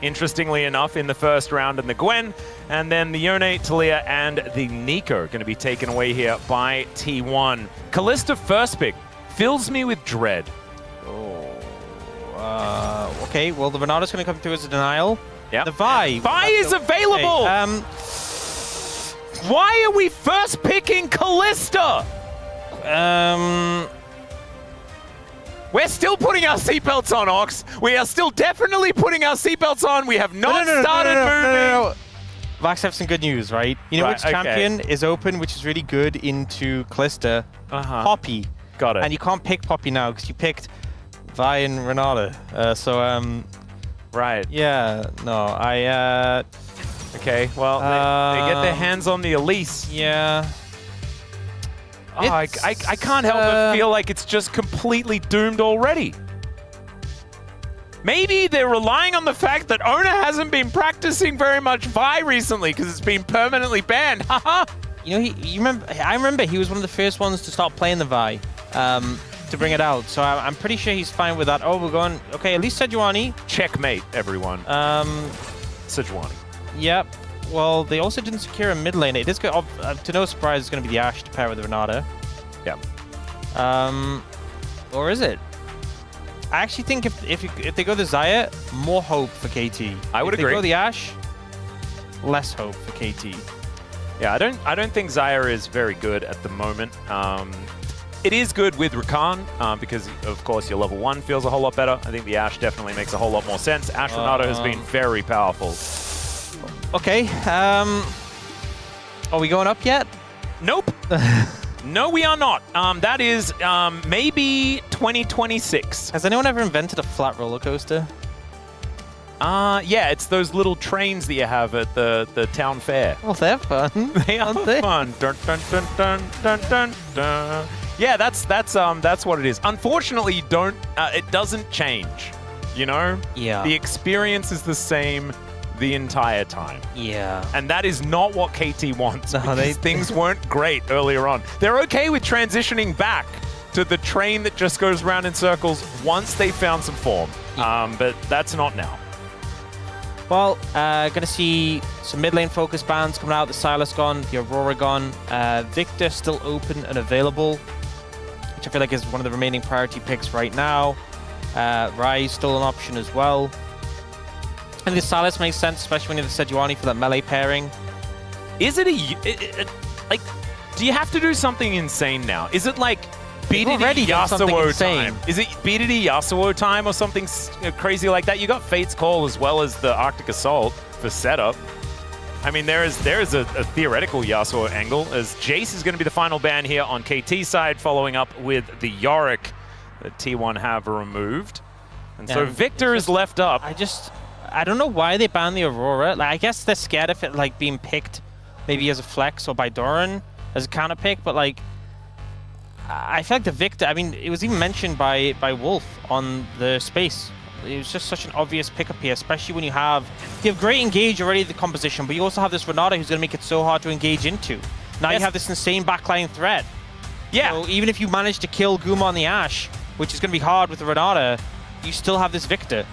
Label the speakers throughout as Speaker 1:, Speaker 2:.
Speaker 1: Interestingly enough, in the first round, and the Gwen, and then the Yone, Talia, and the Nico going to be taken away here by T1. Kalista first pick fills me with dread.
Speaker 2: Okay, well, the Renata's going to come through as a denial.
Speaker 1: Yeah.
Speaker 2: The Vi.
Speaker 1: Vi is available!
Speaker 2: Okay,
Speaker 1: why are we first picking Kalista? We're still putting our seatbelts on, Ox. We are still definitely putting our seatbelts on. We have not started moving.
Speaker 2: No. Vax have some good news, right? You know which champion is open, which is really good into Kalista? Poppy.
Speaker 1: Got it.
Speaker 2: And you can't pick Poppy now because you picked Vi and Renata.
Speaker 1: Right.
Speaker 2: Yeah, no,
Speaker 1: Okay, well, they get their hands on the Elise.
Speaker 2: Yeah.
Speaker 1: Oh, I can't help but feel like it's just completely doomed already. Maybe they're relying on the fact that Oner hasn't been practicing very much Vi recently because it's been permanently banned. Haha.
Speaker 2: You know, I remember he was one of the first ones to start playing the Vi, to bring it out. So I'm pretty sure he's fine with that. Oh, we're going. Okay, at least Sejuani.
Speaker 1: Checkmate, everyone. Sejuani.
Speaker 2: Yep. Well, they also didn't secure a mid lane. It is to no surprise, it's going to be the Ashe to pair with the Renata.
Speaker 1: Yep.
Speaker 2: Or is it? I actually think if they go the Xayah, more hope for KT.
Speaker 1: I would agree.
Speaker 2: If they go the Ashe, less hope for KT.
Speaker 1: Yeah, I don't think Xayah is very good at the moment. It is good with Rakan because, of course, your level 1 feels a whole lot better. I think the Ashe definitely makes a whole lot more sense. Ashe Renata has been very powerful.
Speaker 2: Okay. Are we going up yet?
Speaker 1: Nope. No, we are not. That is maybe 2026.
Speaker 2: Has anyone ever invented a flat roller coaster?
Speaker 1: Yeah, it's those little trains that you have at the town fair.
Speaker 2: Well, they're fun.
Speaker 1: They are fun. Dun, dun, dun, dun, dun, dun, dun. Yeah, that's what it is. Unfortunately, you don't. It doesn't change. You know.
Speaker 2: Yeah.
Speaker 1: The experience is the same the entire time.
Speaker 2: Yeah.
Speaker 1: And that is not what KT wants.
Speaker 2: No,
Speaker 1: things weren't great earlier on. They're okay with transitioning back to the train that just goes round in circles once they found some form. But that's not now.
Speaker 2: Well, gonna see some mid lane focus bans coming out. The Sylas gone, the Aurora gone. Victor still open and available, which I feel like is one of the remaining priority picks right now. Rise still an option as well. I think the Sylas makes sense, especially when you have the Sejuani for that melee pairing.
Speaker 1: Is it like, do you have to do something insane now? Is it like BDD Yasuo time? Is it BDD Yasuo time or something crazy like that? You got Fate's Call as well as the Arctic Assault for setup. I mean, there is a theoretical Yasuo angle, as Jace is going to be the final ban here on KT side, following up with the Yorick that T1 have removed. And so Victor is left up.
Speaker 2: I don't know why they banned the Aurora. Like, I guess they're scared of it like being picked maybe as a flex or by Doran as a counter pick, but like I feel like the Victor, I mean, it was even mentioned by Wolf on the space. It was just such an obvious pickup here, especially when you have great engage already the composition, but you also have this Renata who's going to make it so hard to engage into. Now you have this insane backline threat.
Speaker 1: Yeah.
Speaker 2: So even if you manage to kill Guma on the Ashe, which is going to be hard with the Renata, you still have this Victor.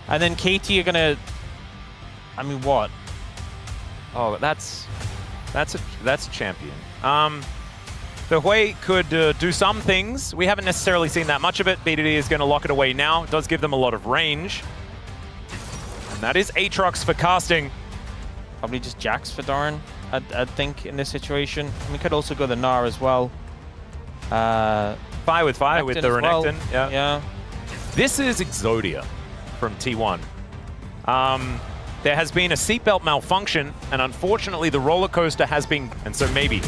Speaker 2: And then KT are going to, I mean, what?
Speaker 1: Oh, that's a champion. The Hui could do some things. We haven't necessarily seen that much of it. BDD is going to lock it away now. It does give them a lot of range. And that is Aatrox for casting.
Speaker 2: Probably just Jax for Doran, I'd think, in this situation. And we could also go the Gnar as well.
Speaker 1: Fire with fire with the Renekton.
Speaker 2: Well. Yeah.
Speaker 1: This is Exodia from T1. There has been a seatbelt malfunction, and unfortunately the roller coaster has been, and so maybe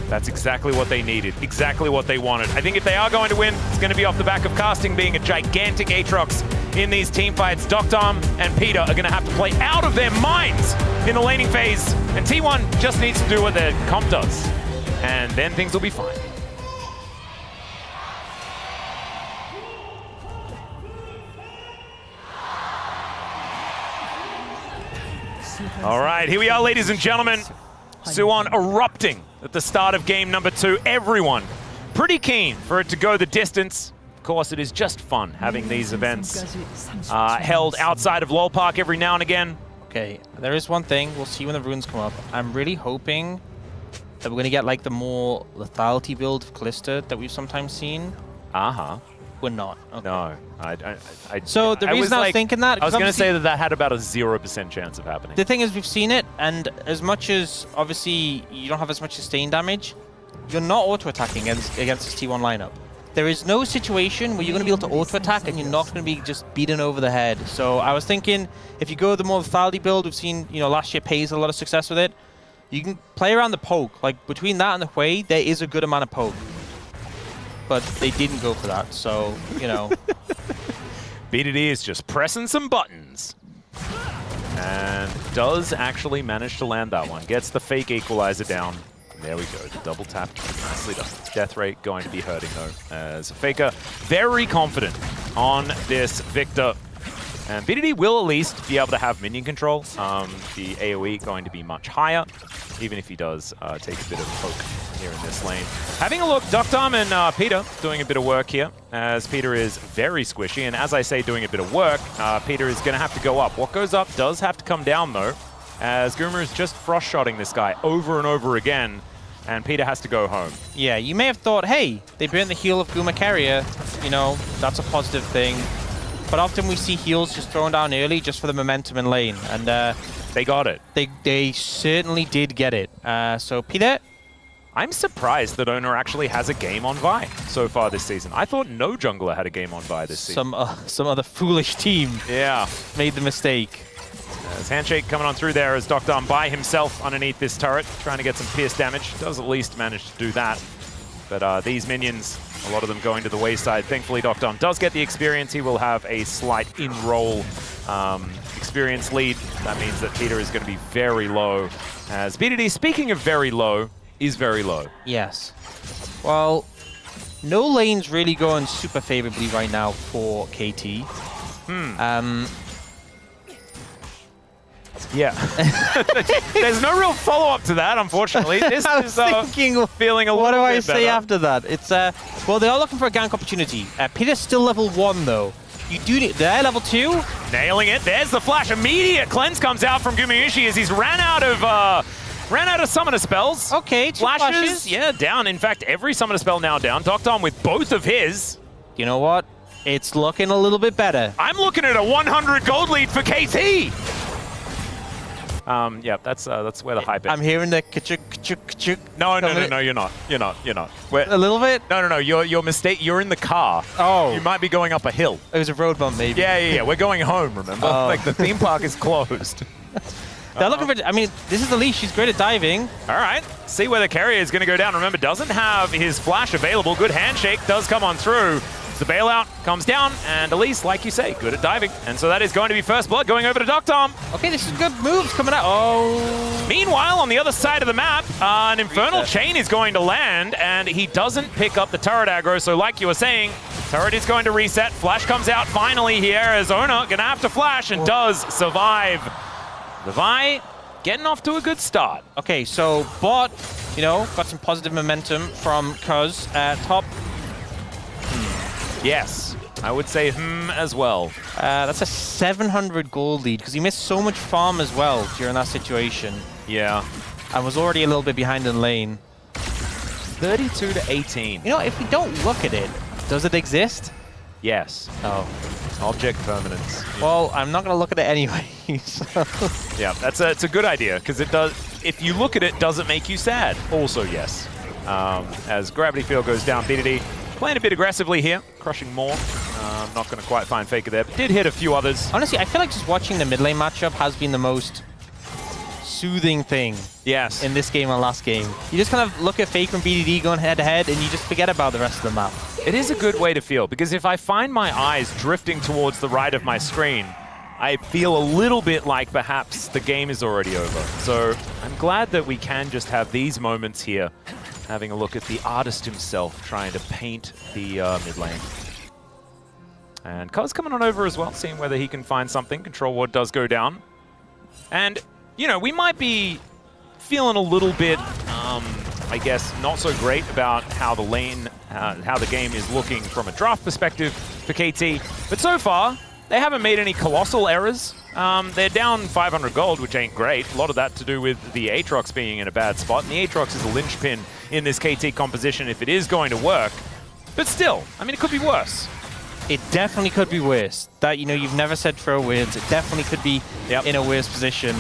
Speaker 1: that's exactly what they needed, exactly what they wanted. I think if they are going to win, it's going to be off the back of casting being a gigantic Aatrox in these team fights. Doctom and Peter are going to have to play out of their minds in the laning phase, and T1 just needs to do what their comp does, and then things will be fine. All right, here we are, ladies and gentlemen. Suwon erupting at the start of game number 2. Everyone pretty keen for it to go the distance. Of course, it is just fun having these events held outside of LoL Park every now and again.
Speaker 2: Okay, there is one thing. We'll see when the runes come up. I'm really hoping that we're going to get like the more lethality build of Kalista that we've sometimes seen.
Speaker 1: Uh-huh.
Speaker 2: We're not. Okay.
Speaker 1: No.
Speaker 2: So the reason I was thinking that...
Speaker 1: I was going to say that had about a 0% chance of happening.
Speaker 2: The thing is, we've seen it, and as much as, obviously, you don't have as much sustained damage, you're not auto-attacking against this T1 lineup. There is no situation where you're going to be able to auto-attack and you're not going to be just beaten over the head. So I was thinking, if you go the more lethality build, we've seen, last year Pays had a lot of success with it. You can play around the poke. Like, between that and the Hui, there is a good amount of poke. But they didn't go for that, so,
Speaker 1: BDD is just pressing some buttons. And does actually manage to land that one. Gets the fake equalizer down. There we go, the double tap, nicely done. Death rate going to be hurting though, as Faker very confident on this Victor. And BDD will at least be able to have minion control. The AoE going to be much higher, even if he does take a bit of poke here in this lane. Having a look, Duckdom and Peter doing a bit of work here, as Peter is very squishy. And as I say, doing a bit of work, Peter is going to have to go up. What goes up does have to come down though, as Guma is just frost-shotting this guy over and over again. And Peter has to go home.
Speaker 2: Yeah, you may have thought, hey, they burnt the heal of Guma Keria. That's a positive thing. But often we see heals just thrown down early just for the momentum in lane. And
Speaker 1: they got it.
Speaker 2: They certainly did get it. So, Peter?
Speaker 1: I'm surprised that Oner actually has a game on Vi so far this season. I thought no jungler had a game on Vi this season.
Speaker 2: Some other foolish team made the mistake.
Speaker 1: As Handshake coming on through there as Duckdom by himself underneath this turret, trying to get some pierce damage. Does at least manage to do that. But these minions, a lot of them going to the wayside. Thankfully, Duckdom does get the experience. He will have a slight in-roll experience lead. That means that Peter is going to be very low. As BDD, speaking of very low, is very low.
Speaker 2: Yes. Well, no lane's really going super favorably right now for KT. Yeah.
Speaker 1: There's no real follow-up to that, unfortunately. This is feeling a little bit better.
Speaker 2: What do I say after that? It's well, they are looking for a gank opportunity. Peter's still level 1, though. You do need... They're level 2.
Speaker 1: Nailing it. There's the flash. Immediate cleanse comes out from Gumayusi as he's ran out of summoner spells.
Speaker 2: Okay, two flashes.
Speaker 1: Yeah, down. In fact, every summoner spell now down. Duckdom with both of his.
Speaker 2: You know what? It's looking a little bit better.
Speaker 1: I'm looking at a 100 gold lead for KT. Yeah, that's where the hype is.
Speaker 2: I'm hearing the ka-chuk, ka-chuk, ka-chuk.
Speaker 1: No, you're not. You're not.
Speaker 2: A little bit?
Speaker 1: No. You're mistake. You're in the car.
Speaker 2: Oh.
Speaker 1: You might be going up a hill.
Speaker 2: It was a road bump, maybe.
Speaker 1: Yeah. We're going home, remember?
Speaker 2: Oh.
Speaker 1: Like, the theme park is closed.
Speaker 2: They're looking for... I mean, this is the leash. She's great at diving.
Speaker 1: All right. See where the Keria is going to go down. Remember, doesn't have his flash available. Good handshake does come on through. The bailout comes down, and Elise, like you say, good at diving. And so that is going to be first blood going over to Duckdom.
Speaker 2: Okay, this is good moves coming out. Oh.
Speaker 1: Meanwhile, on the other side of the map, an Infernal Chain is going to land, and he doesn't pick up the turret aggro. So like you were saying, turret is going to reset. Flash comes out finally here as Oner going to have to flash and does survive. The Vi getting off to a good start.
Speaker 2: Okay, so bot, got some positive momentum from Cuz at top.
Speaker 1: Yes, I would say as well.
Speaker 2: That's a 700 gold lead because he missed so much farm as well during that situation.
Speaker 1: Yeah.
Speaker 2: I was already a little bit behind in lane.
Speaker 1: 32 to 18.
Speaker 2: If we don't look at it, does it exist?
Speaker 1: Yes.
Speaker 2: Oh.
Speaker 1: Object permanence.
Speaker 2: Well, I'm not going to look at it anyway. So.
Speaker 1: Yeah, it's a good idea because it does. If you look at it, does it make you sad? Also, yes. As Gravity Field goes down, BDD playing a bit aggressively here, crushing more. Not going to quite find Faker there, but did hit a few others.
Speaker 2: Honestly, I feel like just watching the mid lane matchup has been the most soothing thing in this game and last game. You just kind of look at Faker and BDD going head-to-head, and you just forget about the rest of the map.
Speaker 1: It is a good way to feel, because if I find my eyes drifting towards the right of my screen, I feel a little bit like perhaps the game is already over. So I'm glad that we can just have these moments here, having a look at the artist himself trying to paint the mid lane. And Cuz coming on over as well, seeing whether he can find something. Control ward does go down. And, we might be feeling a little bit, I guess, not so great about how the lane how the game is looking from a draft perspective for KT. But so far, they haven't made any colossal errors. They're down 500 gold, which ain't great. A lot of that to do with the Aatrox being in a bad spot. And the Aatrox is a linchpin in this KT composition if it is going to work. But still, I mean, it could be worse.
Speaker 2: It definitely could be worse. That, you know, you've never said throw wins. It definitely could be in a worse position.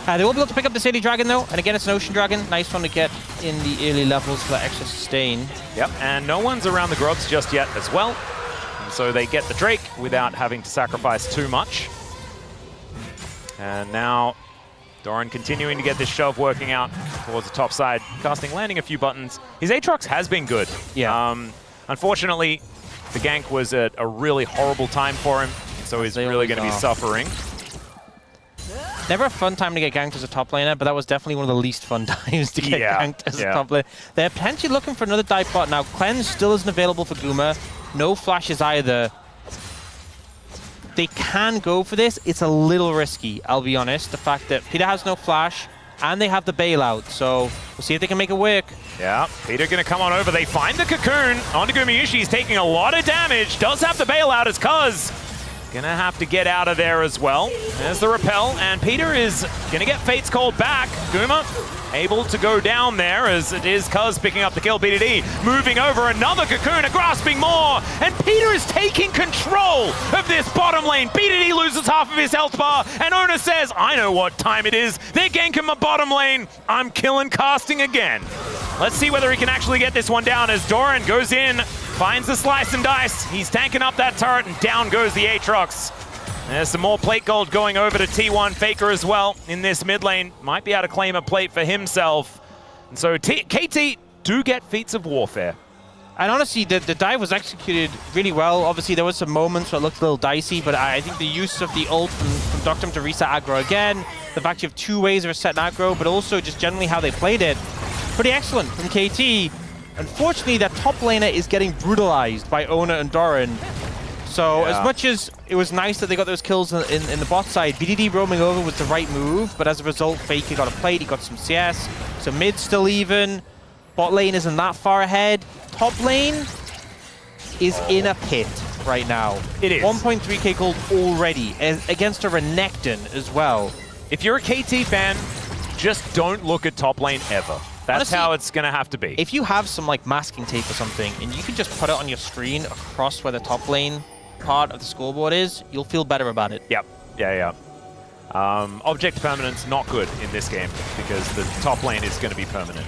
Speaker 2: They will be able to pick up the City Dragon, though. And again, it's an Ocean Dragon. Nice one to get in the early levels for that extra sustain.
Speaker 1: Yep, and no one's around the grubs just yet as well. And so they get the Drake without having to sacrifice too much. And now Doran continuing to get this shove working out towards the top side. Casting, landing a few buttons. His Aatrox has been good.
Speaker 2: Yeah.
Speaker 1: Unfortunately, the gank was at a really horrible time for him. So he's really going to be suffering.
Speaker 2: Never a fun time to get ganked as a top laner, but that was definitely one of the least fun times to get ganked as a top laner. They're potentially looking for another dive bot now. Cleanse still isn't available for Guma. No flashes either. They can go for this. It's a little risky, I'll be honest. The fact that Peter has no flash, and they have the bailout, so we'll see if they can make it work.
Speaker 1: Yeah, Peter going to come on over. They find the cocoon. Onto Gumayusi. He's taking a lot of damage. Does have the bailout as Cuz. Gonna have to get out of there as well. There's the repel, and Peter is gonna get Fate's Call back. Guma able to go down there as it is Cuz picking up the kill. BDD moving over, another Kakuna grasping more, and Peter is taking control of this bottom lane. BDD loses half of his health bar, and Oner says, I know what time it is. They're ganking my bottom lane. I'm killing casting again. Let's see whether he can actually get this one down as Doran goes in, finds the slice and dice. He's tanking up that turret, and down goes the Aatrox. There's some more plate gold going over to T1 Faker as well in this mid lane. Might be able to claim a plate for himself. And so KT do get feats of warfare.
Speaker 2: And honestly, the dive was executed really well. Obviously, there was some moments where it looked a little dicey, but I think the use of the ult from Doctum to reset aggro again, the fact you have two ways of resetting aggro, but also just generally how they played it, pretty excellent from KT. Unfortunately, that top laner is getting brutalized by Oner and Doran. So as much as it was nice that they got those kills in the bot side, BDD roaming over was the right move, but as a result, Faker got a plate, he got some CS, so mid's still even, bot lane isn't that far ahead. Top lane is in a pit right now.
Speaker 1: It is.
Speaker 2: 1.3k gold already, against a Renekton as well.
Speaker 1: If you're a KT fan, just don't look at top lane ever. That's honestly how it's going to have to be.
Speaker 2: If you have some like masking tape or something, and you can just put it on your screen across where the top lane part of the scoreboard is, you'll feel better about it.
Speaker 1: Yep. Yeah. Object permanence not good in this game because the top lane is going to be permanent.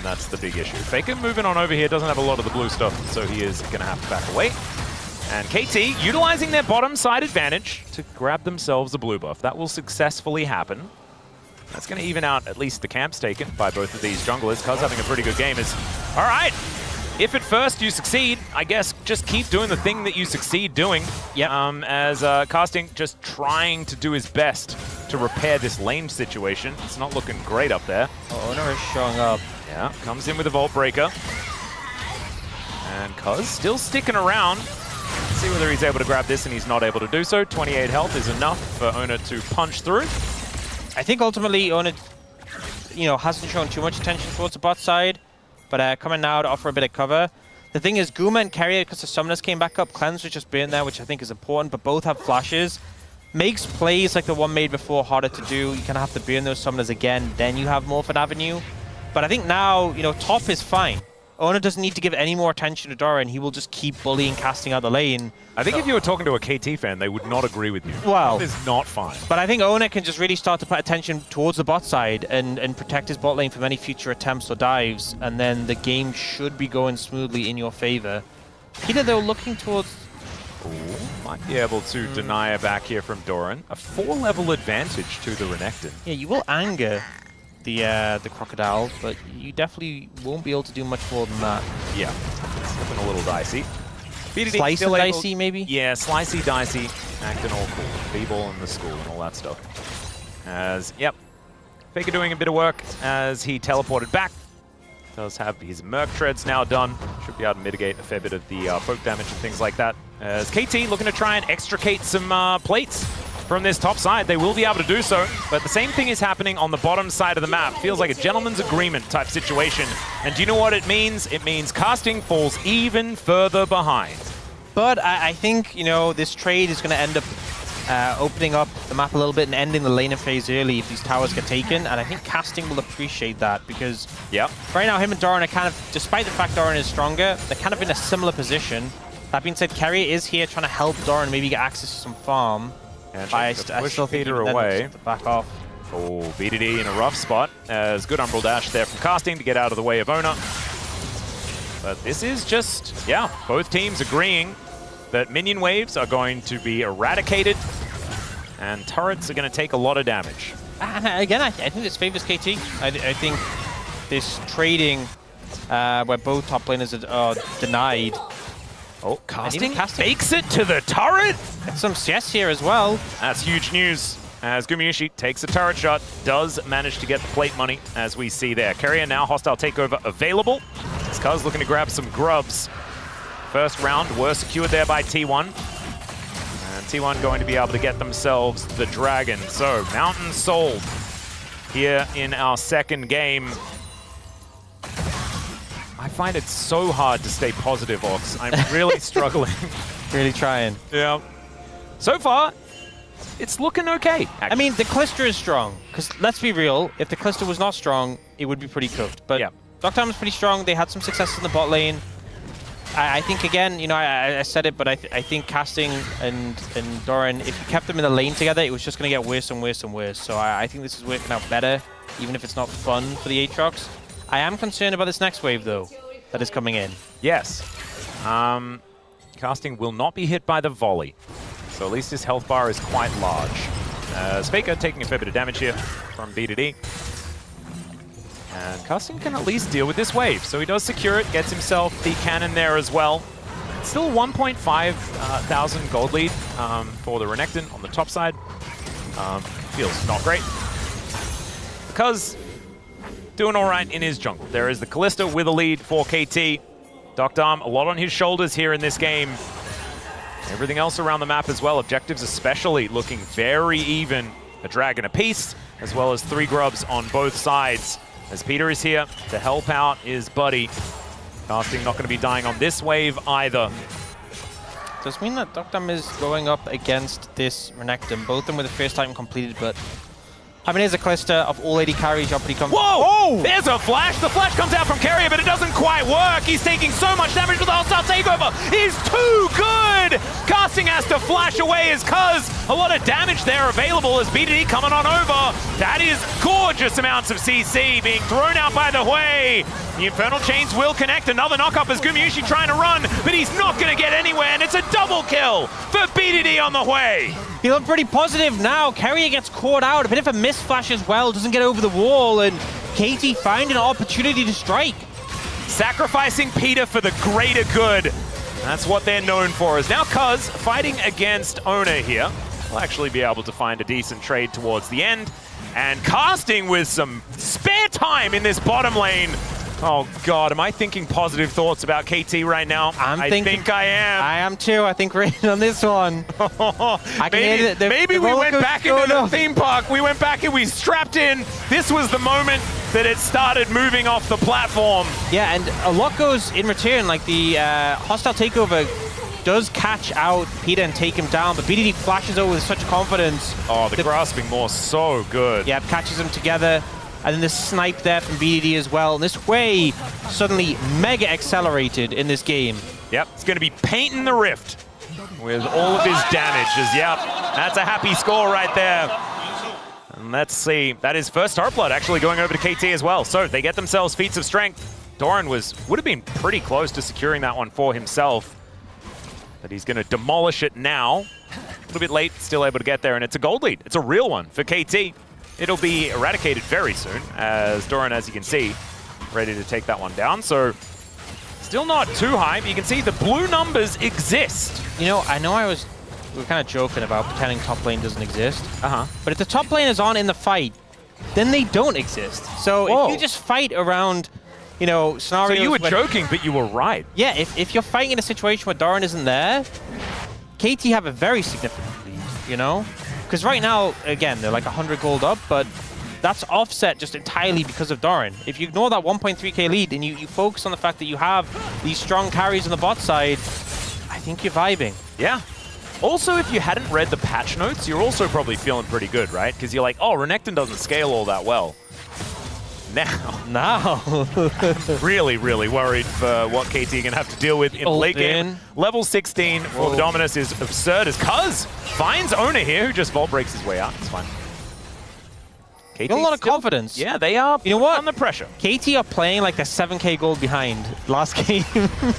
Speaker 1: That's the big issue. Faker moving on over here doesn't have a lot of the blue stuff, so he is going to have to back away. And KT utilizing their bottom side advantage to grab themselves a blue buff. That will successfully happen. That's going to even out at least the camps taken by both of these junglers. Cuz having a pretty good game is, all right, if at first you succeed, I guess just keep doing the thing that you succeed doing.
Speaker 2: Yep.
Speaker 1: As Casting just trying to do his best to repair this lane situation. It's not looking great up there.
Speaker 2: Oner is showing up.
Speaker 1: Yeah, comes in with a Vault Breaker. And Cuz still sticking around. Let's see whether he's able to grab this, and he's not able to do so. 28 health is enough for Oner to punch through.
Speaker 2: I think ultimately Oner, hasn't shown too much attention towards the bot side, but coming now to offer a bit of cover. The thing is, Guma and Keria, because the summoners came back up, Cleanse was just being there, which I think is important, but both have flashes. Makes plays like the one made before harder to do. You kind of have to burn those summoners again, then you have more of an avenue. But I think now, top is fine. Oner doesn't need to give any more attention to Doran. He will just keep bullying, casting out the lane.
Speaker 1: I think if you were talking to a KT fan, they would not agree with you.
Speaker 2: Well,
Speaker 1: that is not fine.
Speaker 2: But I think Oner can just really start to put attention towards the bot side and protect his bot lane from any future attempts or dives, and then the game should be going smoothly in your favor. Peter, though, looking towards...
Speaker 1: Ooh, might be able to deny a back here from Doran. A 4-level advantage to the Renekton.
Speaker 2: Yeah, you will anger the crocodile, but you definitely won't be able to do much more than that.
Speaker 1: Yeah, it's looking a little dicey.
Speaker 2: Slicey dicey, maybe?
Speaker 1: Yeah, slicey dicey, acting all cool. B-ball in the school and all that stuff. Faker doing a bit of work as he teleported back. Does have his Merc Treads now done. Should be able to mitigate a fair bit of the poke damage and things like that. As KT looking to try and extricate some plates from this top side, they will be able to do so. But the same thing is happening on the bottom side of the map. Feels like a gentleman's agreement type situation. And do you know what it means? It means casting falls even further behind.
Speaker 2: But I think, you know, this trade is going to end up opening up the map a little bit and ending the laning phase early if these towers get taken. And I think casting will appreciate that because right now him and Doran are kind of, despite the fact Doran is stronger, they're kind of in a similar position. That being said, Keria is here trying to help Doran maybe get access to some farm.
Speaker 1: And I still think away.
Speaker 2: Back off.
Speaker 1: Oh, BDD in a rough spot. As good Umbral Dash there from casting to get out of the way of Oner. But this is just, both teams agreeing that minion waves are going to be eradicated and turrets are going to take a lot of damage.
Speaker 2: And again, I think this favors KT. I think this trading where both top laners are denied.
Speaker 1: Oh, casting fakes it to the turret?
Speaker 2: And some CS here as well.
Speaker 1: That's huge news as Gumayusi takes a turret shot, does manage to get the plate money as we see there. Keria now hostile takeover available. Cuz looking to grab some grubs. First round were secured there by T1. And T1 going to be able to get themselves the dragon. So, Mountain sold here in our second game. I find it so hard to stay positive, Ox. I'm really struggling.
Speaker 2: Really trying.
Speaker 1: Yeah. So far, it's looking okay, actually.
Speaker 2: I mean, the Callister is strong. Because let's be real, if the Callister was not strong, it would be pretty cooked. But Dr. is pretty strong. They had some success in the bot lane. I think, again, you know, I said it, but I think casting and Doran, if you kept them in the lane together, it was just going to get worse and worse and worse. So I think this is working out better, even if it's not fun for the Aatrox. I am concerned about this next wave, though, that is coming in.
Speaker 1: Yes. Casting will not be hit by the volley. So at least his health bar is quite large. Faker taking a fair bit of damage here from BDD. And Casting can at least deal with this wave. So he does secure it, gets himself the cannon there as well. Still 1.5 thousand gold lead for the Renekton on the top side. Feels not great. Because doing all right in his jungle. There is the Callister with a lead for KT. Dr. a lot on his shoulders here in this game. Everything else around the map as well. Objectives especially looking very even. A dragon apiece, as well as 3 grubs on both sides. As Peter is here to help out his buddy. Casting not going to be dying on this wave either.
Speaker 2: Does mean that Dr. is going up against this Renekton. Both of them with the first time completed, but I mean, here's a Callister of all 80 carries. You're pretty comfortable.
Speaker 1: Whoa! Oh! There's a flash. The flash comes out from Keria, but it doesn't quite work. He's taking so much damage with the hostile takeover. He's too good! Casting has to flash away as Cuz. A lot of damage there available as BDD coming on over. That is gorgeous amounts of CC being thrown out by the way. The Infernal Chains will connect. Another knock-up as Gumayusi trying to run, but he's not going to get anywhere, and it's a double kill for BDD on the way.
Speaker 2: He looked pretty positive now. Keria gets caught out. A bit of a miss flash as well. Doesn't get over the wall. And KT finding an opportunity to strike.
Speaker 1: Sacrificing Peter for the greater good. That's what they're known for. Is now Cuz fighting against Oner here. We'll actually be able to find a decent trade towards the end. And Casting with some spare time in this bottom lane. Oh, God, am I thinking positive thoughts about KT right now? I think I am.
Speaker 2: I am too. I think we're in on this one.
Speaker 1: Maybe we went back into the theme park. We went back and we strapped in. This was the moment that it started moving off the platform.
Speaker 2: Yeah, and a lot goes in return. Like the hostile takeover does catch out Peter and take him down, but BDD flashes over with such confidence.
Speaker 1: Oh, the grasping more so good.
Speaker 2: Yeah, catches them together. And then the snipe there from BDD as well. And this way suddenly mega accelerated in this game.
Speaker 1: Yep, it's going to be painting the rift with all of his damages. Yep, that's a happy score right there. And let's see, that is first Heartblood actually going over to KT as well. So they get themselves feats of strength. Doran would have been pretty close to securing that one for himself. But he's going to demolish it now. A little bit late, still able to get there. And it's a gold lead. It's a real one for KT. It'll be eradicated very soon, as Doran, as you can see, ready to take that one down. So, still not too high, but you can see the blue numbers exist.
Speaker 2: You know, we were kind of joking about pretending top lane doesn't exist.
Speaker 1: Uh-huh.
Speaker 2: But if the top lane is on in the fight, then they don't exist. So if you just fight around, you know, scenarios.
Speaker 1: So you were joking, but you were right.
Speaker 2: Yeah, if you're fighting in a situation where Doran isn't there, KT have a very significant lead, you know? Because right now, again, they're like 100 gold up, but that's offset just entirely because of Doran. If you ignore that 1.3k lead and you focus on the fact that you have these strong carries on the bot side, I think you're vibing.
Speaker 1: Yeah. Also, if you hadn't read the patch notes, you're also probably feeling pretty good, right? Because you're like, oh, Renekton doesn't scale all that well. Now, really, really worried for what KT are going to have to deal with in the late game. Level 16 for Dominus is absurd as Cuz finds Oner here, who just vault breaks his way out. It's fine. KT
Speaker 2: got a lot of confidence.
Speaker 1: Yeah, they are.
Speaker 2: You know what?
Speaker 1: Under pressure.
Speaker 2: KT are playing like they're 7k gold behind last game.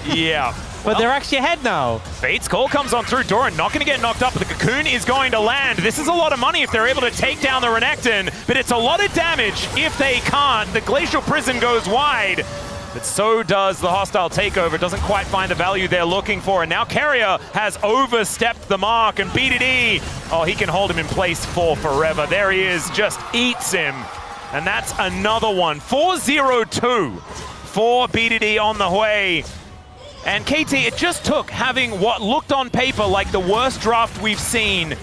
Speaker 1: Yeah.
Speaker 2: But they're actually ahead now.
Speaker 1: Fate's call comes on through. Doran not going to get knocked up, but the Cocoon is going to land. This is a lot of money if they're able to take down the Renekton, but it's a lot of damage if they can't. The Glacial Prison goes wide, but so does the hostile takeover. Doesn't quite find the value they're looking for, and now Keria has overstepped the mark, and BDD, oh, he can hold him in place for forever. There he is, just eats him, and that's another one. 4-0-2 for BDD on the way. And KT, it just took having what looked on paper like the worst draft we've seen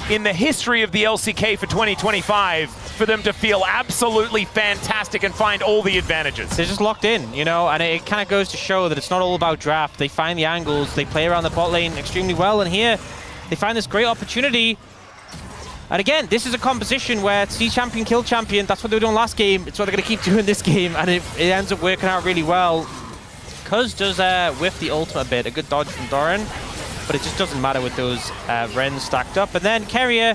Speaker 1: in the history of the LCK for 2025 for them to feel absolutely fantastic and find all the advantages.
Speaker 2: They're just locked in, you know, and it kind of goes to show that it's not all about draft. They find the angles, they play around the bot lane extremely well, and here they find this great opportunity. And again, this is a composition where see champion, kill champion. That's what they were doing last game. It's what they're going to keep doing this game, and it ends up working out really well. Cuz does whiff the ultimate a bit, a good dodge from Doran, but it just doesn't matter with those Rens stacked up. And then Keria,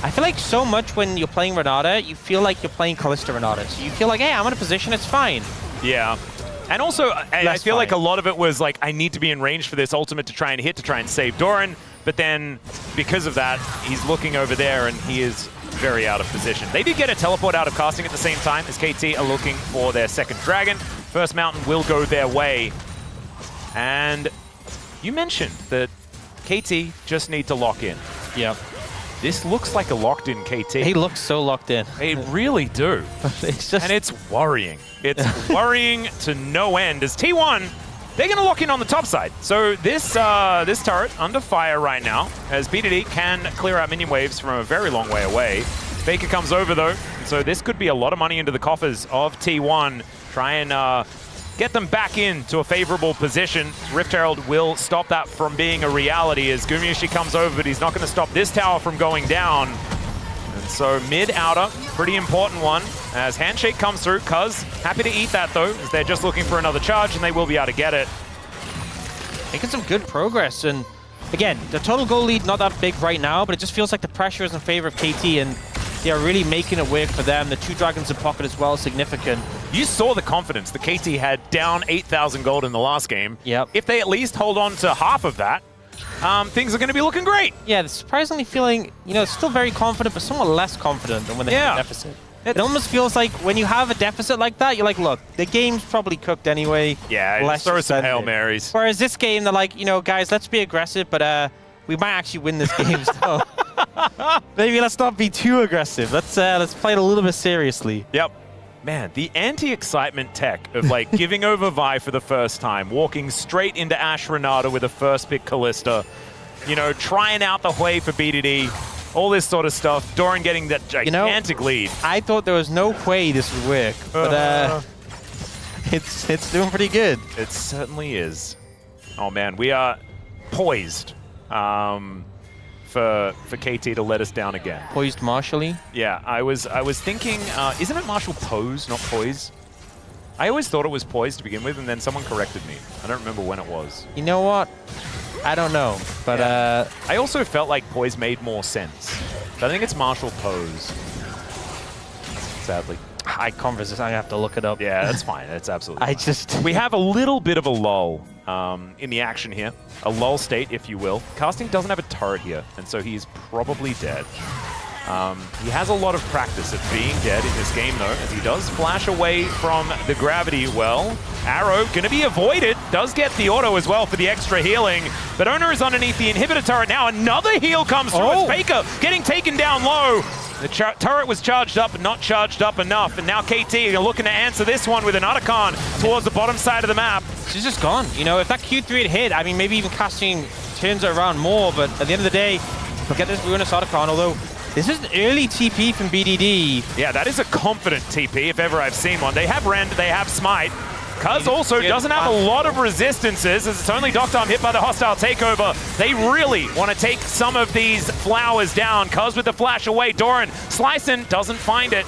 Speaker 2: I feel like so much when you're playing Renata, you feel like you're playing Kalista Renata. So you feel like, hey, I'm in a position, it's fine.
Speaker 1: Yeah. And also, I feel like a lot of it was like, I need to be in range for this ultimate to try and hit, to try and save Doran. But then, because of that, he's looking over there and he is very out of position. They did get a teleport out of casting at the same time as KT are looking for their second dragon. First mountain will go their way. And you mentioned that KT just need to lock in.
Speaker 2: Yep.
Speaker 1: This looks like a locked-in KT.
Speaker 2: He looks so locked in.
Speaker 1: They really do.
Speaker 2: It's just...
Speaker 1: And it's worrying. It's worrying to no end as T1, they're going to lock in on the top side. So this this turret under fire right now as BDD can clear out minion waves from a very long way away. Faker comes over though, so this could be a lot of money into the coffers of T1. Try and get them back into a favorable position. Rift Herald will stop that from being a reality as Gumayusi comes over, but he's not going to stop this tower from going down. And so mid-outer, pretty important one, as Handshake comes through. Cuz happy to eat that though, as they're just looking for another charge, and they will be able to get it.
Speaker 2: Making some good progress, and again, the total goal lead not that big right now, but it just feels like the pressure is in favor of KT, and they are really making it work for them. The 2 dragons in pocket as well, significant.
Speaker 1: You saw the confidence the KT had down 8,000 gold in the last game.
Speaker 2: Yep. If
Speaker 1: they at least hold on to half of that, things are going to be looking great.
Speaker 2: Yeah, they're surprisingly feeling, you know, still very confident, but somewhat less confident than when they have a deficit. It almost feels like when you have a deficit like that, you're like, look, the game's probably cooked anyway.
Speaker 1: Yeah, let's throw some Hail Marys.
Speaker 2: Whereas this game, they're like, you know, guys, let's be aggressive, but we might actually win this game, so maybe let's not be too aggressive. Let's play it a little bit seriously.
Speaker 1: Yep. Man, the anti-excitement tech of like giving over Vi for the first time, walking straight into Ashe Renata with a first pick Kalista, you know, trying out the way for BDD, all this sort of stuff. Doran getting that gigantic lead.
Speaker 2: I thought there was no way this would work, but it's doing pretty good.
Speaker 1: It certainly is. Oh man, we are poised for KT to let us down again.
Speaker 2: Poised martially?
Speaker 1: Yeah, I was thinking, isn't it Martial Pose, not Poise? I always thought it was Poise to begin with, and then someone corrected me. I don't remember when it was.
Speaker 2: You know what? I don't know, but
Speaker 1: I also felt like Poise made more sense. But I think it's Martial Pose. Sadly.
Speaker 2: I have to look it up.
Speaker 1: Yeah, that's fine. That's absolutely
Speaker 2: fine.
Speaker 1: We have a little bit of a lull in the action here. A lull state, if you will. Casting doesn't have a turret here, and so he is probably dead. He has a lot of practice at being dead in this game, though, as he does flash away from the gravity well. Arrow going to be avoided. Does get the auto as well for the extra healing. But Oner is underneath the inhibitor turret now. Another heal comes through as Faker getting taken down low. The turret was charged up, but not charged up enough. And now KT are looking to answer this one with an Otacon towards the bottom side of the map.
Speaker 2: She's just gone. You know, if that Q3 had hit, I mean, maybe even casting turns it around more. But at the end of the day, They'll get this Ruinous Otacon, although this is an early TP from BDD.
Speaker 1: Yeah, that is a confident TP if ever I've seen one. They have Rend, they have Smite. Cuz also doesn't have a lot of resistances as it's only Dr. hit by the hostile takeover. They really want to take some of these flowers down. Cuz with the flash away, Doran slicing doesn't find it.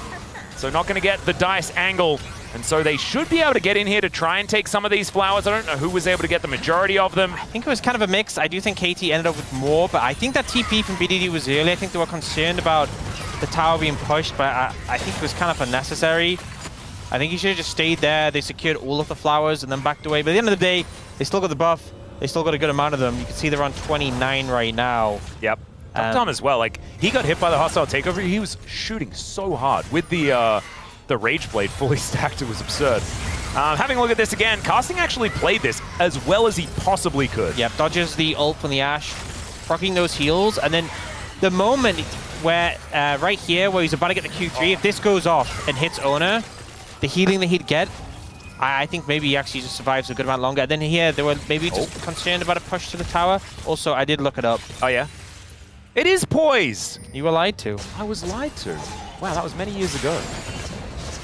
Speaker 1: So not going to get the dice angle. And so they should be able to get in here to try and take some of these flowers. I don't know who was able to get the majority of them.
Speaker 2: I think it was kind of a mix. I do think KT ended up with more, but I think that TP from BDD was early. I think they were concerned about the tower being pushed, but I think it was kind of unnecessary. I think he should have just stayed there. They secured all of the flowers and then backed away. But at the end of the day, they still got the buff. They still got a good amount of them. You can see they're on 29 right now.
Speaker 1: Yep. Tom as well. Like, he got hit by the hostile takeover. He was shooting so hard with the Rage Blade fully stacked. It was absurd. Having a look at this again, Casting actually played this as well as he possibly could.
Speaker 2: Yep, dodges the ult from the Ashe, proccing those heals, and then the moment where, right here, where he's about to get the Q3, if this goes off and hits Oner, the healing that he'd get, I think maybe he actually just survives a good amount longer. And then here, they were maybe just concerned about a push to the tower. Also, I did look it up.
Speaker 1: Oh, yeah? It is poised!
Speaker 2: You were lied to.
Speaker 1: I was lied to. Wow, that was many years ago.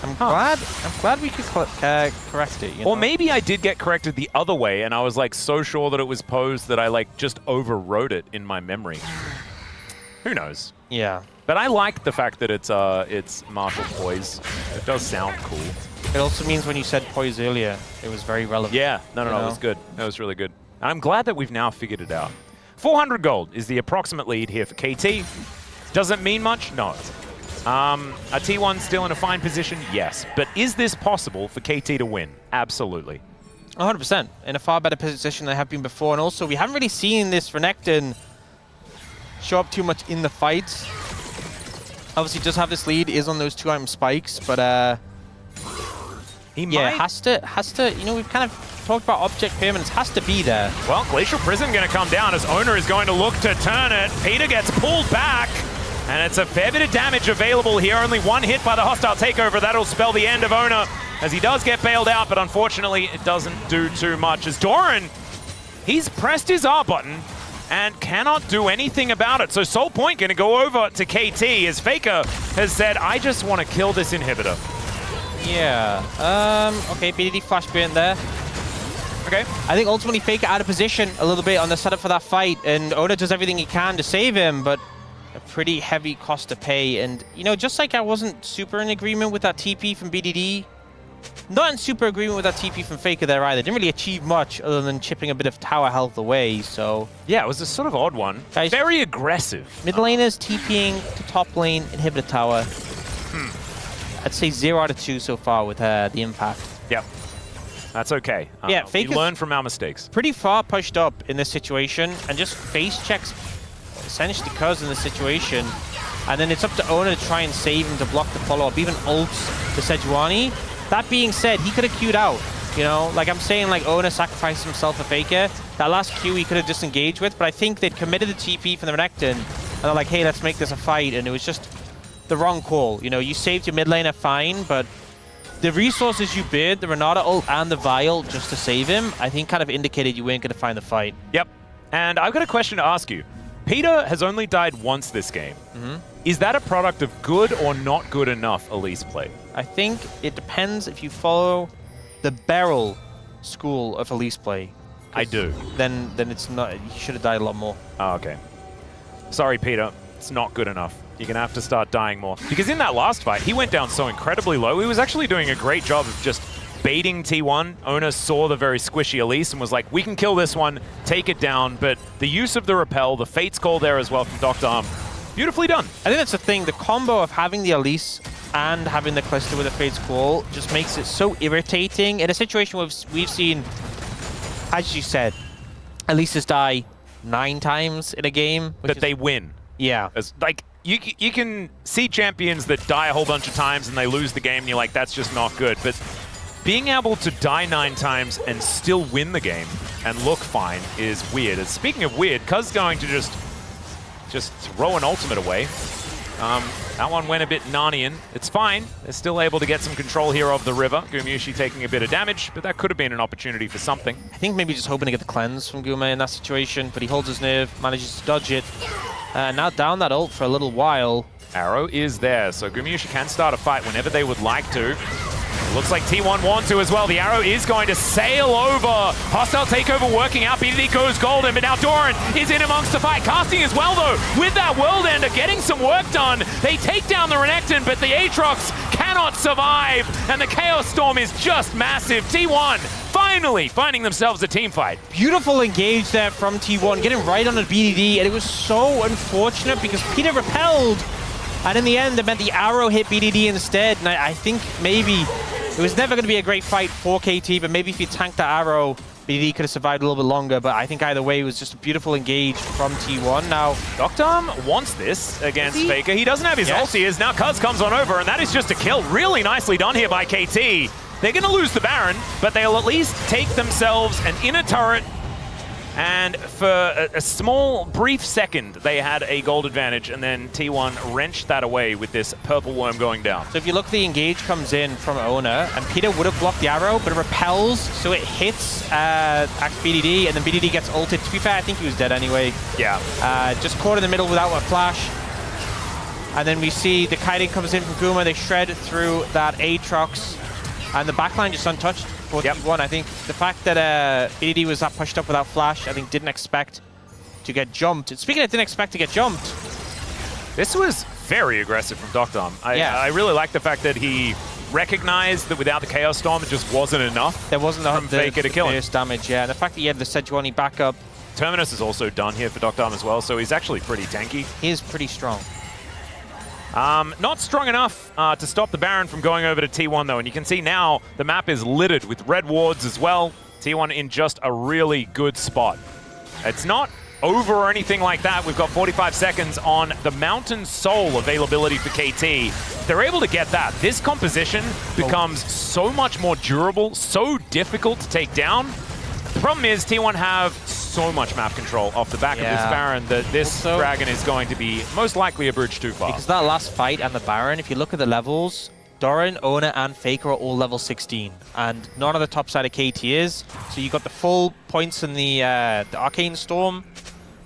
Speaker 2: I'm glad we could correct it. You know?
Speaker 1: Or maybe I did get corrected the other way, and I was like so sure that it was posed that I like just overwrote it in my memory. Who knows?
Speaker 2: Yeah.
Speaker 1: But I like the fact that it's martial poise. It does sound cool.
Speaker 2: It also means when you said poise earlier, it was very relevant.
Speaker 1: Yeah. No, it was good. That was really good. I'm glad that we've now figured it out. 400 gold is the approximate lead here for KT. Does it mean much? No. A T1 still in a fine position? Yes. But is this possible for KT to win? Absolutely.
Speaker 2: 100%. In a far better position than they have been before. And also, we haven't really seen this Renekton show up too much in the fights. Obviously, does have this lead, is on those 2 item spikes, but yeah, has to, you know, we've kind of talked about object permanence, has to be there.
Speaker 1: Well, Glacial Prison going to come down as Oner is going to look to turn it. Peter gets pulled back. And it's a fair bit of damage available here. Only one hit by the hostile takeover. That'll spell the end of Oner as he does get bailed out, but unfortunately it doesn't do too much. As Doran, he's pressed his R button and cannot do anything about it. So Soul Point going to go over to KT as Faker has said, I just want to kill this inhibitor.
Speaker 2: Yeah. Okay, BDD flash burn there.
Speaker 1: Okay.
Speaker 2: I think ultimately Faker out of position a little bit on the setup for that fight, and Oner does everything he can to save him, but a pretty heavy cost to pay. And, you know, just like I wasn't super in agreement with that TP from BDD, not in super agreement with that TP from Faker there either. Didn't really achieve much other than chipping a bit of tower health away, so...
Speaker 1: Yeah, it was a sort of odd one.
Speaker 2: Guys,
Speaker 1: very aggressive.
Speaker 2: Mid laners TPing to top lane, inhibitor tower. I'd say 0 out of 2 so far with the impact.
Speaker 1: Yep. That's okay.
Speaker 2: Yeah,
Speaker 1: we
Speaker 2: Faker's
Speaker 1: learn from our mistakes.
Speaker 2: Pretty far pushed up in this situation and just face checks essentially Cuz in this situation. And then it's up to Oner to try and save him to block the follow-up, even ults to Sejuani. That being said, he could have queued out. You know, like I'm saying, like Oner sacrificed himself for Faker. That last Q he could have disengaged with, but I think they'd committed the TP from the Renekton. And they're like, hey, let's make this a fight. And it was just the wrong call. You know, you saved your mid laner fine, but the resources you bid, the Renata ult and the Vial, just to save him, I think kind of indicated you weren't going to find the fight.
Speaker 1: Yep. And I've got a question to ask you. Peter has only died once this game. Is that a product of good or not good enough Elise play?
Speaker 2: I think it depends if you follow the barrel school of Elise play.
Speaker 1: I do.
Speaker 2: Then it's not. You should have died a lot more.
Speaker 1: Oh, okay. Sorry, Peter. It's not good enough. You're going to have to start dying more. Because in that last fight, he went down so incredibly low. He was actually doing a great job of just baiting T1. Oner saw the very squishy Elise and was like, we can kill this one, take it down. But the use of the repel, the Fate's Call there as well from Dr. Beautifully done.
Speaker 2: I think that's the thing. The combo of having the Elise and having the Cluster with the Fate's Call just makes it so irritating. In a situation where we've seen, as you said, Elises die 9 times in a game.
Speaker 1: That they win.
Speaker 2: Yeah.
Speaker 1: As, like, you can see champions that die a whole bunch of times and they lose the game and you're like, that's just not good. But being able to die 9 times and still win the game and look fine is weird. And speaking of weird, Cuz going to just throw an ultimate away. That one went a bit Narnian. It's fine. They're still able to get some control here of the river. Gumayusi taking a bit of damage, but that could have been an opportunity for something.
Speaker 2: I think maybe just hoping to get the cleanse from Guma in that situation, but he holds his nerve, manages to dodge it. Now down that ult for a little while.
Speaker 1: Arrow is there, so Gumayusi can start a fight whenever they would like to. Looks like T1 want to as well. The arrow is going to sail over. Hostile takeover working out. BDD goes golden, but now Doran is in amongst the fight. Casting as well, though, with that World Ender getting some work done. They take down the Renekton, but the Aatrox cannot survive, and the Chaos Storm is just massive. T1 finally finding themselves a team fight.
Speaker 2: Beautiful engage there from T1, getting right on the BDD, and it was so unfortunate because Peter repelled, and in the end, it meant the arrow hit BDD instead, and I think maybe it was never going to be a great fight for KT, but maybe if you tanked the arrow, BDD could have survived a little bit longer, but I think either way, it was just a beautiful engage from T1. Now,
Speaker 1: Doctom wants this against Faker. He doesn't have his ulti, as now Cuz comes on over, and that is just a kill. Really nicely done here by KT. They're going to lose the Baron, but they'll at least take themselves an inner turret. And for a small, brief second, they had a gold advantage, and then T1 wrenched that away with this purple worm going down.
Speaker 2: So if you look, the engage comes in from Oner, and Peter would have blocked the arrow, but it repels, so it hits BDD, and then BDD gets ulted. To be fair, I think he was dead anyway.
Speaker 1: Yeah.
Speaker 2: Just caught in the middle without a flash. And then we see the kiting comes in from Guma, they shred through that Aatrox, and the backline just untouched. 41. I think the fact that BDD was that pushed up without flash, I think didn't expect to get jumped. And speaking of didn't expect to get jumped,
Speaker 1: this was very aggressive from Doctom. I really like the fact that he recognized that without the Chaos Storm, it just wasn't enough.
Speaker 2: There wasn't
Speaker 1: from Faker to kill him.
Speaker 2: Damage, yeah. And the fact that he had the Sejuani backup.
Speaker 1: Terminus is also done here for Doctom as well, so he's actually pretty tanky.
Speaker 2: He is pretty strong.
Speaker 1: Not strong enough to stop the Baron from going over to T1 though, and you can see now the map is littered with red wards as well. T1 in just a really good spot. It's not over or anything like that. We've got 45 seconds on the Mountain Soul availability for KT. They're able to get that. This composition becomes so much more durable, so difficult to take down. The problem is T1 have so much map control off the back of this Baron that this dragon is going to be most likely a bridge too far.
Speaker 2: Because that last fight and the Baron, if you look at the levels, Doran, Oner, and Faker are all level 16, and none of the top side of KT is. So you got the full points in the Arcane Storm.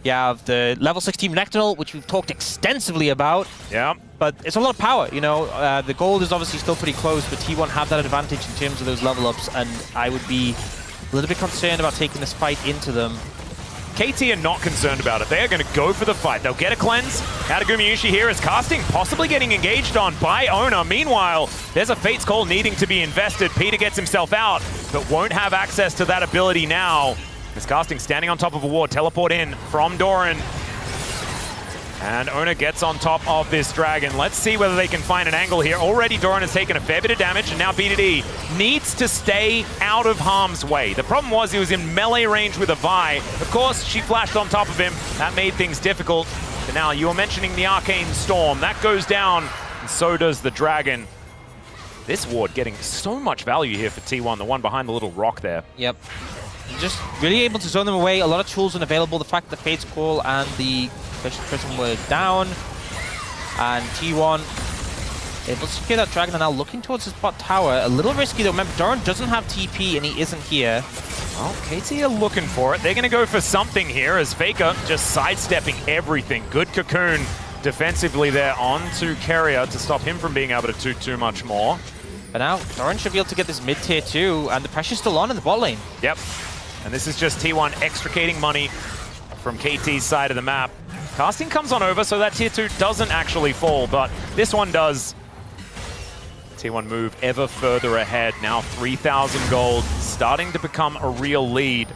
Speaker 2: You have the level 16 Nectanol, which we've talked extensively about.
Speaker 1: Yeah.
Speaker 2: But it's a lot of power, you know. The gold is obviously still pretty close, but T1 have that advantage in terms of those level ups, and I would be a little bit concerned about taking this fight into them.
Speaker 1: KT are not concerned about it. They are going to go for the fight. They'll get a cleanse. Out of Gumayusi here is casting, possibly getting engaged on by Oner. Meanwhile, there's a Fate's Call needing to be invested. Peter gets himself out, but won't have access to that ability now. As casting standing on top of a ward, teleport in from Doran. And Oner gets on top of this dragon. Let's see whether they can find an angle here. Already Doran has taken a fair bit of damage, and now BDD needs to stay out of harm's way. The problem was he was in melee range with a Vi. Of course, she flashed on top of him. That made things difficult. But now you were mentioning the Arcane Storm. That goes down, and so does the dragon. This ward getting so much value here for T1, the one behind the little rock there.
Speaker 2: Yep. Just really able to zone them away. A lot of tools unavailable. The fact that the Fate's Call and the Prism were down, and T1 able to secure that dragon, and now looking towards his bot tower. A little risky though. Remember, Doran doesn't have TP and he isn't here.
Speaker 1: Well, KT are looking for it. They're going to go for something here as Faker just sidestepping everything. Good cocoon defensively there onto Keria to stop him from being able to do too much more.
Speaker 2: But now Doran should be able to get this mid-tier 2, and the pressure's still on in the bot lane.
Speaker 1: Yep. And this is just T1 extricating money from KT's side of the map. Casting comes on over, so that tier 2 doesn't actually fall, but this one does. T1 move ever further ahead. Now 3,000 gold, starting to become a real lead.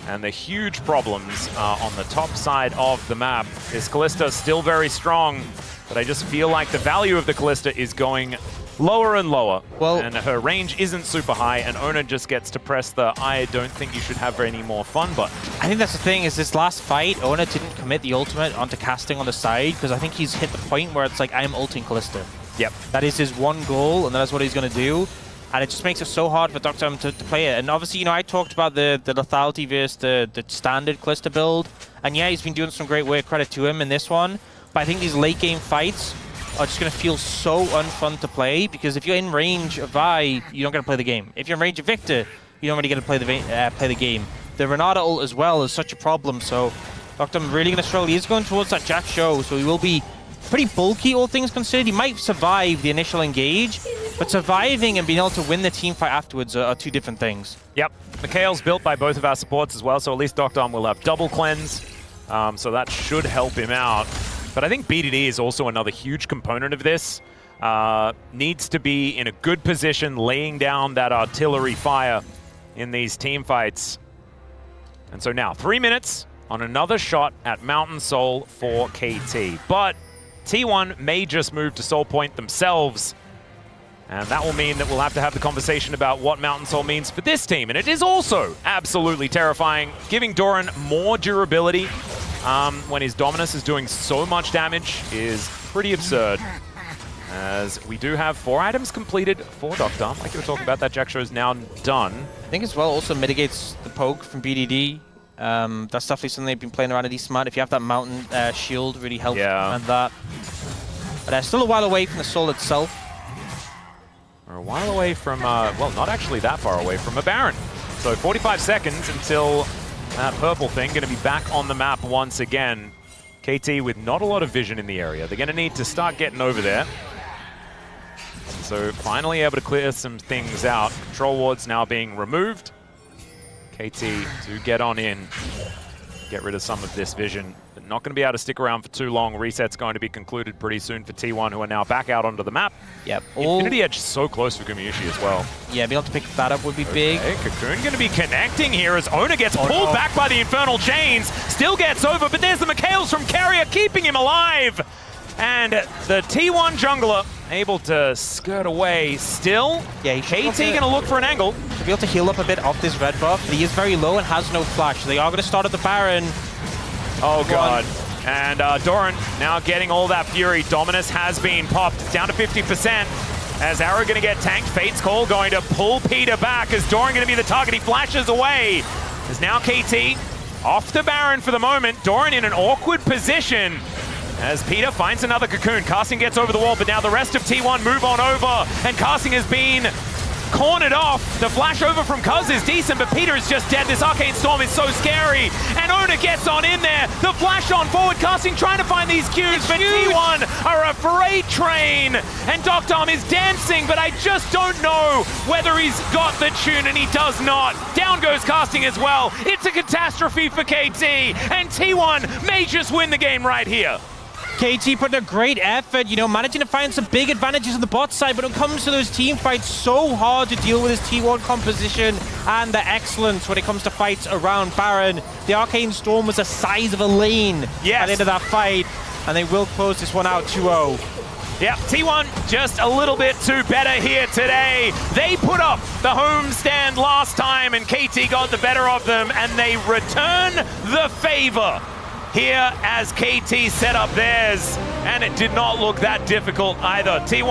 Speaker 1: And the huge problems on the top side of the map. This Kalista still very strong, but I just feel like the value of the Kalista is going lower and lower. Well, and her range isn't super high, and Oner just gets to press the I don't think you should have any more fun button.
Speaker 2: I think that's the thing, is this last fight, Oner didn't commit the ultimate onto casting on the side, because I think he's hit the point where it's like, I'm ulting Kalista.
Speaker 1: Yep. That
Speaker 2: is his one goal, and that's what he's going to do. And it just makes it so hard for Doctom to play it. And obviously, you know, I talked about the lethality versus the standard Kalista build. And yeah, he's been doing some great work, credit to him in this one. but I think these late game fights are just going to feel so unfun to play, because if you're in range of Vi, you don't get to play the game. If you're in range of Victor, you don't really get to play the game. The Renata ult as well is such a problem, so Dr. really going to struggle. He is going towards that Jack show, so he will be pretty bulky, all things considered. He might survive the initial engage, but surviving and being able to win the team fight afterwards are two different things.
Speaker 1: Yep. Mikhail's built by both of our supports as well, so at least Dr. will have double cleanse, so that should help him out. But I think BDD is also another huge component of this. Needs to be in a good position, laying down that artillery fire in these team fights. And so now, 3 minutes on another shot at Mountain Soul for KT. But T1 may just move to Soul Point themselves, and that will mean that we'll have to have the conversation about what Mountain Soul means for this team. And it is also absolutely terrifying, giving Doran more durability when his Dominus is doing so much damage is pretty absurd. As we do have 4 items completed for Doctor. Like you were talking about, that Jack show is now done.
Speaker 2: I think as well also mitigates the poke from BDD. That's definitely something they've been playing around at East Smart. If you have that mountain shield, really helps and that. But they're still a while away from the Soul itself.
Speaker 1: We're a while away from, well, not actually that far away from a Baron. So 45 seconds until that purple thing going to be back on the map once again. KT with not a lot of vision in the area. They're going to need to start getting over there. So finally able to clear some things out. Control wards now being removed. KT to get on in, get rid of some of this vision. But not going to be able to stick around for too long. Reset's going to be concluded pretty soon for T1, who are now back out onto the map.
Speaker 2: Yep.
Speaker 1: Infinity Edge so close for Gumayusi as well.
Speaker 2: Yeah, being able to pick that up would be big.
Speaker 1: Cocoon going to be connecting here as Oner gets pulled back by the Infernal Chains. Still gets over, but there's the Mikhails from Keria keeping him alive. And the T1 jungler able to skirt away still. Yeah, KT going to look for an angle.
Speaker 2: To be able to heal up a bit off this red buff, but he is very low and has no flash. They are going to start at the Baron.
Speaker 1: Oh god. And Doran now getting all that fury. Dominus has been popped. It's down to 50%. As Arrow going to get tanked. Fate's Call going to pull Peter back as Doran going to be the target. He flashes away. There's now KT off the Baron for the moment. Doran in an awkward position as Peter finds another Cocoon. Casting gets over the wall, but now the rest of T1 move on over, and Casting has been cornered off. The flash over from Cuz is decent, but Peter is just dead. This Arcane Storm is so scary, and Oner gets on in there. The flash on forward, Casting trying to find these Qs, but T1 are a freight train, and Doctom is dancing, but I just don't know whether he's got the tune, and he does not. Down goes Casting as well. It's a catastrophe for KT, and T1 may just win the game right here.
Speaker 2: KT put in a great effort, you know, managing to find some big advantages on the bot side, but when it comes to those team fights, so hard to deal with his T1 composition and the excellence when it comes to fights around Baron. The Arcane Storm was the size of a lane at the end of that fight, and they will close this one out 2-0.
Speaker 1: Yeah, T1 just a little bit too better here today. They put up the homestand last time, and KT got the better of them, and they return the favor here as KT set up theirs, and it did not look that difficult either. T1